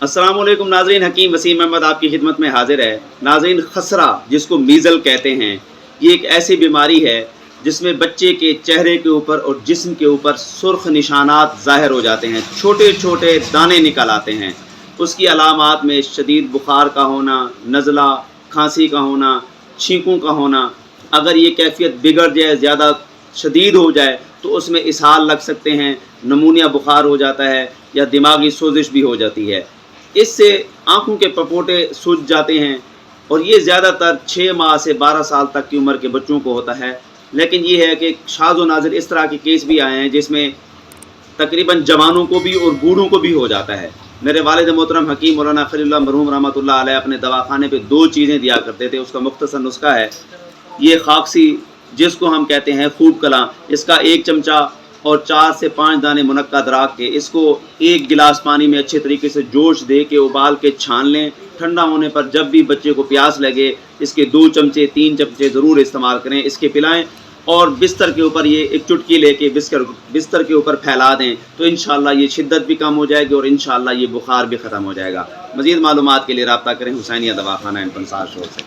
السلام علیکم ناظرین، حکیم وسیم احمد آپ کی خدمت میں حاضر ہے۔ ناظرین، خسرہ جس کو میزل کہتے ہیں، یہ ایک ایسی بیماری ہے جس میں بچے کے چہرے کے اوپر اور جسم کے اوپر سرخ نشانات ظاہر ہو جاتے ہیں، چھوٹے چھوٹے دانے نکل آتے ہیں۔ اس کی علامات میں شدید بخار کا ہونا، نزلہ، کھانسی کا ہونا، چھینکوں کا ہونا۔ اگر یہ کیفیت بگڑ جائے، زیادہ شدید ہو جائے تو اس میں اسہال لگ سکتے ہیں، نمونیا بخار ہو جاتا ہے یا دماغی سوزش بھی ہو جاتی ہے۔ اس سے آنکھوں کے پپوٹے سوج جاتے ہیں اور یہ زیادہ تر 6 ماہ سے 12 سال تک کی عمر کے بچوں کو ہوتا ہے۔ لیکن یہ ہے کہ شاذ و نادر اس طرح کے کیس بھی آئے ہیں جس میں تقریباً جوانوں کو بھی اور بوڑھوں کو بھی ہو جاتا ہے۔ میرے والد محترم حکیم مولانا خلیل اللہ مرحوم رحمۃ اللہ علیہ اپنے دواخانے پہ 2 چیزیں دیا کرتے تھے، اس کا مختصر نسخہ ہے۔ یہ خاکسی جس کو ہم کہتے ہیں خوب کلاں، اس کا 1 چمچہ اور 4 سے 5 دانے منقع دراگ کے، اس کو 1 گلاس پانی میں اچھے طریقے سے جوش دے کے ابال کے چھان لیں۔ ٹھنڈا ہونے پر جب بھی بچے کو پیاس لگے اس کے 2 چمچے 3 چمچے ضرور استعمال کریں، اس کے پلائیں، اور بستر کے اوپر یہ ایک چٹکی لے کے بستر کے اوپر پھیلا دیں تو انشاءاللہ یہ شدت بھی کم ہو جائے گی اور انشاءاللہ یہ بخار بھی ختم ہو جائے گا۔ مزید معلومات کے لیے رابطہ کریں حسینیہ دواخانہ اینڈ پنسار شور سے۔